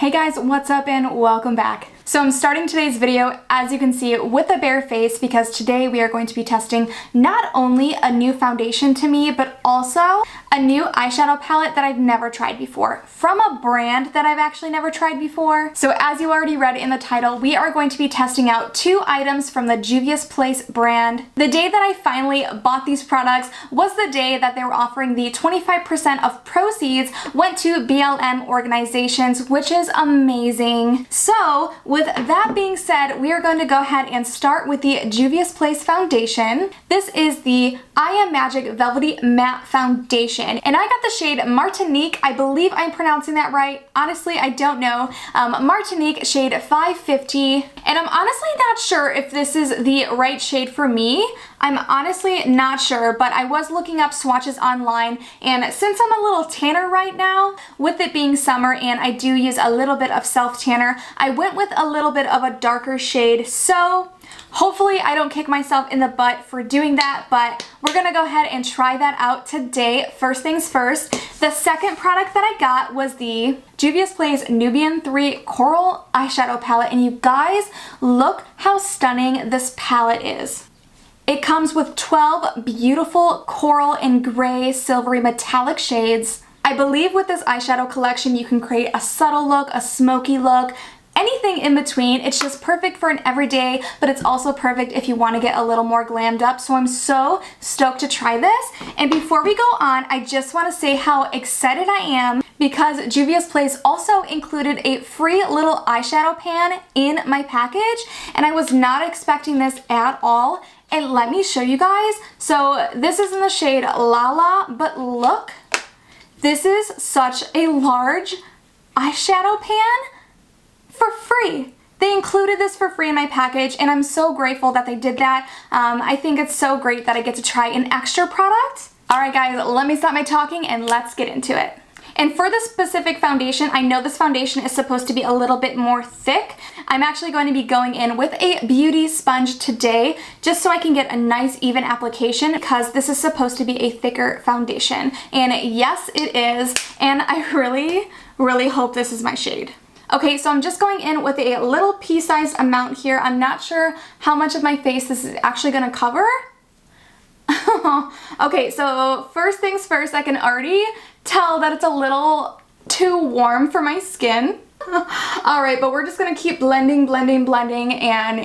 Hey guys, what's up and welcome back. So I'm starting today's video, as you can see, with a bare face because today we are going to be testing not only a new foundation to me, but also a new eyeshadow palette that I've never tried before from a brand that I've actually never tried before. So as you already read in the title, we are going to be testing out two items from the Juvias Place brand. The day that I finally bought these products was the day that they were offering the 25% of proceeds went to BLM organizations, which is amazing. So with that being said, we are going to go ahead and start with the Juvias Place Foundation. This is the I Am Magic Velvety Matte Foundation, and I got the shade Martinique. I believe I'm pronouncing that right. Honestly, I don't know. Martinique shade 550, and I'm honestly not sure if this is the right shade for me. I'm honestly not sure, but I was looking up swatches online, and since I'm a little tanner right now, with it being summer and I do use a little bit of self-tanner, I went with a little bit of a darker shade, so hopefully I don't kick myself in the butt for doing that, but we're gonna go ahead and try that out today. First things first, the second product that I got was the Juvias Place Nubian 3 Coral Eyeshadow Palette, and you guys, look how stunning this palette is. It comes with 12 beautiful coral and gray silvery metallic shades. I believe with this eyeshadow collection you can create a subtle look, a smoky look, anything in between. It's just perfect for an everyday, but it's also perfect if you want to get a little more glammed up. So I'm so stoked to try this. And before we go on, I just want to say how excited I am because Juvias Place also included a free little eyeshadow pan in my package, and I was not expecting this at all. And let me show you guys. So this is in the shade Lala, but look, this is such a large eyeshadow pan for free. They included this for free in my package, and I'm so grateful that they did that. I think it's so great that I get to try an extra product. All right guys, let me stop my talking and let's get into it. And for this specific foundation, I know this foundation is supposed to be a little bit more thick. I'm actually going to be going in with a beauty sponge today just so I can get a nice even application because this is supposed to be a thicker foundation. And yes, it is. And I really hope this is my shade. Okay, so I'm just going in with a little pea-sized amount here. I'm not sure how much of my face this is actually gonna cover. Okay, so first things first, I can already tell that it's a little too warm for my skin. All right, but we're just gonna keep blending, and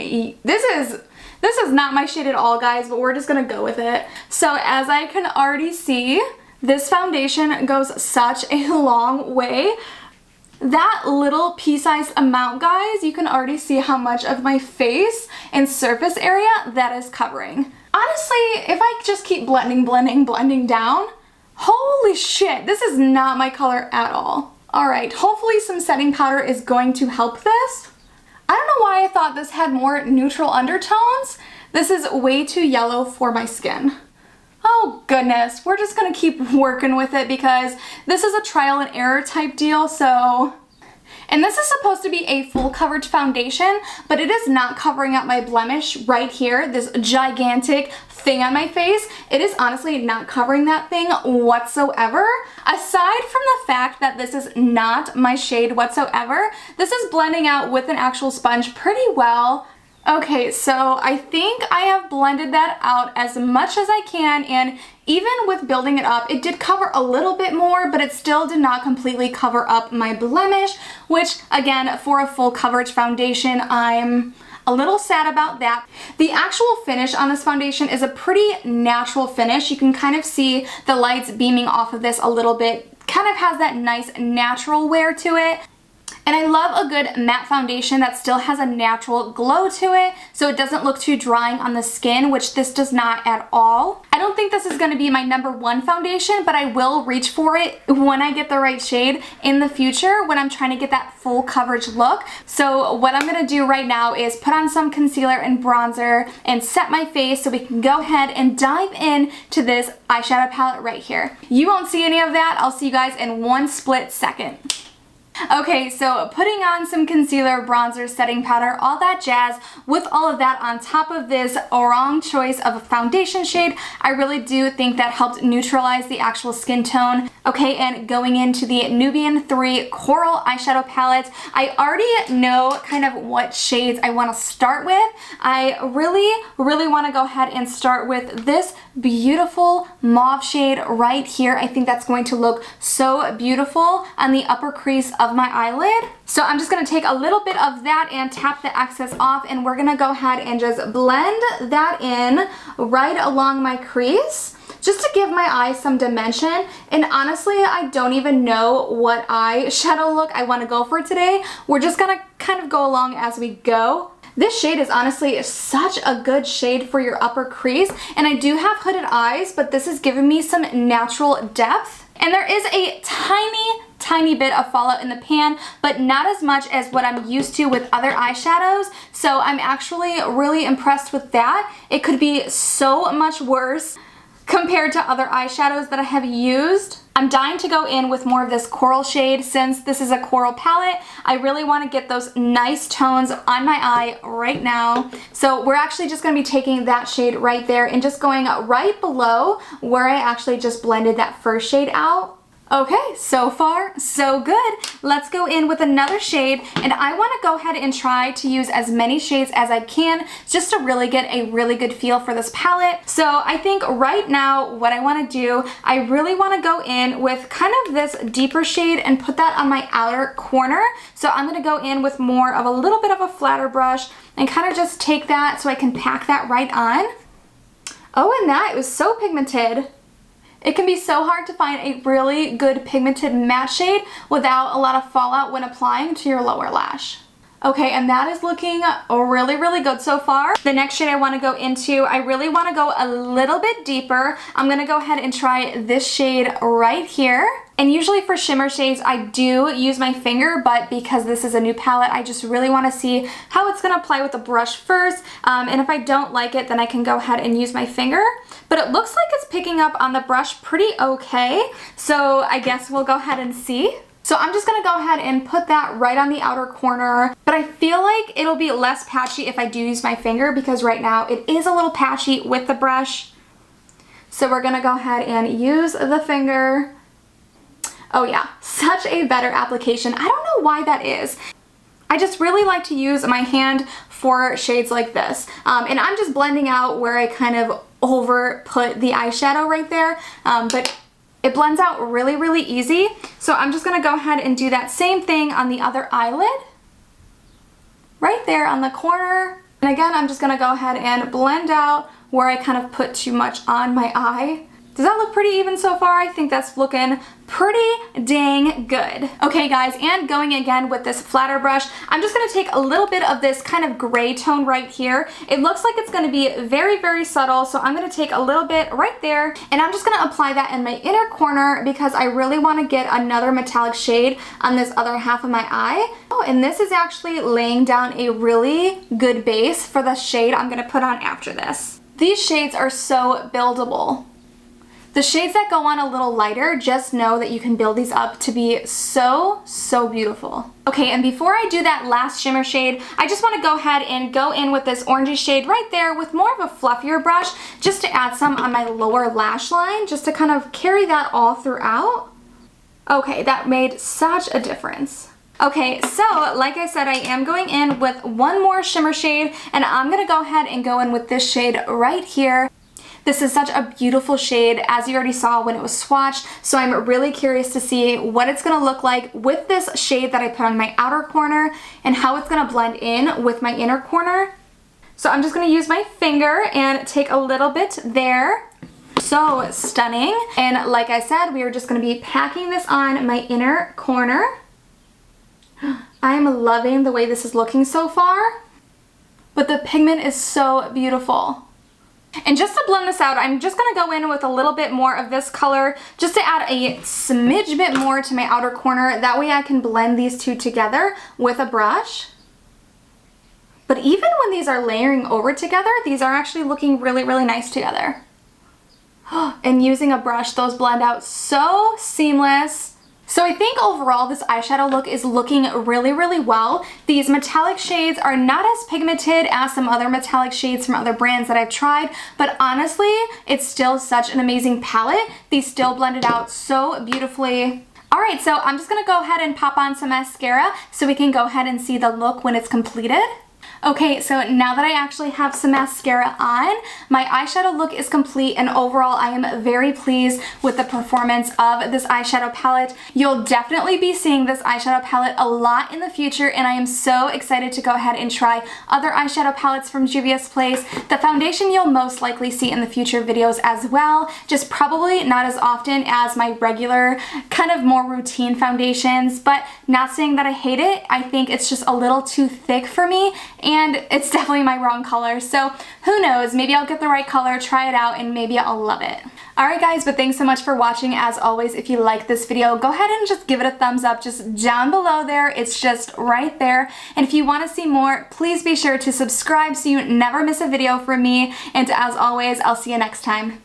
this is not my shade at all, guys, but we're just gonna go with it. So as I can already see, this foundation goes such a long way. That little pea-sized amount, guys, you can already see how much of my face and surface area that is covering. Honestly, if I just keep blending down, holy shit, this is not my color at all. All right, hopefully some setting powder is going to help this. I don't know why I thought this had more neutral undertones. This is way too yellow for my skin. Oh goodness, we're just gonna keep working with it because this is a trial and error type deal, so. And this is supposed to be a full coverage foundation, but it is not covering up my blemish right here, this gigantic thing on my face. It is honestly not covering that thing whatsoever. Aside from the fact that this is not my shade whatsoever, this is blending out with an actual sponge pretty well. Okay, so I think I have blended that out as much as I can, and even with building it up, it did cover a little bit more, but it still did not completely cover up my blemish, which again, for a full coverage foundation, I'm a little sad about that. The actual finish on this foundation is a pretty natural finish. You can kind of see the lights beaming off of this a little bit, kind of has that nice natural wear to it. And I love a good matte foundation that still has a natural glow to it, so it doesn't look too drying on the skin, which this does not at all. I don't think this is going to be my #1 foundation, but I will reach for it when I get the right shade in the future when I'm trying to get that full coverage look. So what I'm going to do right now is put on some concealer and bronzer and set my face so we can go ahead and dive in to this eyeshadow palette right here. You won't see any of that. I'll see you guys in one split second. Okay, so putting on some concealer, bronzer, setting powder, all that jazz, with all of that on top of this wrong choice of a foundation shade, I really do think that helped neutralize the actual skin tone. Okay, and going into the Nubian 3 Coral Eyeshadow Palette, I already know kind of what shades I want to start with. I really want to go ahead and start with this beautiful mauve shade right here. I think that's going to look so beautiful on the upper crease of my eyelid. So I'm just going to take a little bit of that and tap the excess off, and we're going to go ahead and just blend that in right along my crease, just to give my eyes some dimension. And honestly, I don't even know what eyeshadow look I want to go for today. We're just going to kind of go along as we go. This shade is honestly such a good shade for your upper crease, and I do have hooded eyes, but this is giving me some natural depth. And there is a tiny bit of fallout in the pan, but not as much as what I'm used to with other eyeshadows, so I'm actually really impressed with that. It could be so much worse compared to other eyeshadows that I have used. I'm dying to go in with more of this coral shade. Since this is a coral palette, I really want to get those nice tones on my eye right now. So we're actually just going to be taking that shade right there and just going right below where I actually just blended that first shade out. Okay, so far, so good. Let's go in with another shade, and I want to go ahead and try to use as many shades as I can just to really get a really good feel for this palette. So I think right now what I want to do, I really want to go in with kind of this deeper shade and put that on my outer corner. So I'm going to go in with more of a little bit of a flatter brush and kind of just take that so I can pack that right on. Oh, and that, it was so pigmented. It can be so hard to find a really good pigmented matte shade without a lot of fallout when applying to your lower lash. Okay, and that is looking really good so far. The next shade I want to go into, I really want to go a little bit deeper. I'm going to go ahead and try this shade right here. And usually for shimmer shades, I do use my finger, but because this is a new palette, I just really want to see how it's going to apply with the brush first. And if I don't like it, then I can go ahead and use my finger. But it looks like it's picking up on the brush pretty okay. So I guess we'll go ahead and see. So I'm just going to go ahead and put that right on the outer corner, but I feel like it'll be less patchy if I do use my finger, because right now it is a little patchy with the brush. So we're going to go ahead and use the finger. Oh yeah, such a better application. I don't know why that is. I just really like to use my hand for shades like this. And I'm just blending out where I kind of over put the eyeshadow right there, but it blends out really easy. So I'm just gonna go ahead and do that same thing on the other eyelid, right there on the corner. And again, I'm just gonna go ahead and blend out where I kind of put too much on my eye. Does that look pretty even so far? I think that's looking pretty dang good. Okay guys, and going again with this flatter brush, I'm just gonna take a little bit of this kind of gray tone right here. It looks like it's gonna be very subtle, so I'm gonna take a little bit right there, and I'm just gonna apply that in my inner corner because I really wanna get another metallic shade on this other half of my eye. Oh, and this is actually laying down a really good base for the shade I'm gonna put on after this. These shades are so buildable. The shades that go on a little lighter, just know that you can build these up to be so beautiful. Okay, and before I do that last shimmer shade, I just want to go ahead and go in with this orangey shade right there with more of a fluffier brush, just to add some on my lower lash line, just to kind of carry that all throughout. Okay, that made such a difference. Okay, so like I said, I am going in with one more shimmer shade, and I'm gonna go ahead and go in with this shade right here. This is such a beautiful shade, as you already saw when it was swatched, so I'm really curious to see what it's going to look like with this shade that I put on my outer corner and how it's going to blend in with my inner corner. So I'm just going to use my finger and take a little bit there. So stunning. And like I said, we are just going to be packing this on my inner corner. I'm loving the way this is looking so far, but the pigment is so beautiful. And just to blend this out, I'm just going to go in with a little bit more of this color just to add a smidge bit more to my outer corner. That way I can blend these two together with a brush. But even when these are layering over together, these are actually looking really nice together. And using a brush, those blend out so seamless, So I think overall this eyeshadow look is looking really, really well. These metallic shades are not as pigmented as some other metallic shades from other brands that I've tried, but honestly, it's still such an amazing palette. These still blended out so beautifully. Alright, so I'm just gonna go ahead and pop on some mascara so we can go ahead and see the look when it's completed. Okay, so now that I actually have some mascara on, my eyeshadow look is complete, and overall I am very pleased with the performance of this eyeshadow palette. You'll definitely be seeing this eyeshadow palette a lot in the future, and I am so excited to go ahead and try other eyeshadow palettes from Juvia's Place. The foundation you'll most likely see in the future videos as well, just probably not as often as my regular, kind of more routine foundations, but not saying that I hate it. I think it's just a little too thick for me, and it's definitely my wrong color, so who knows, maybe I'll get the right color, try it out, and maybe I'll love it. Alright guys, but thanks so much for watching. As always, if you like this video, go ahead and just give it a thumbs up just down below there. It's just right there. And if you want to see more, please be sure to subscribe so you never miss a video from me. And as always, I'll see you next time.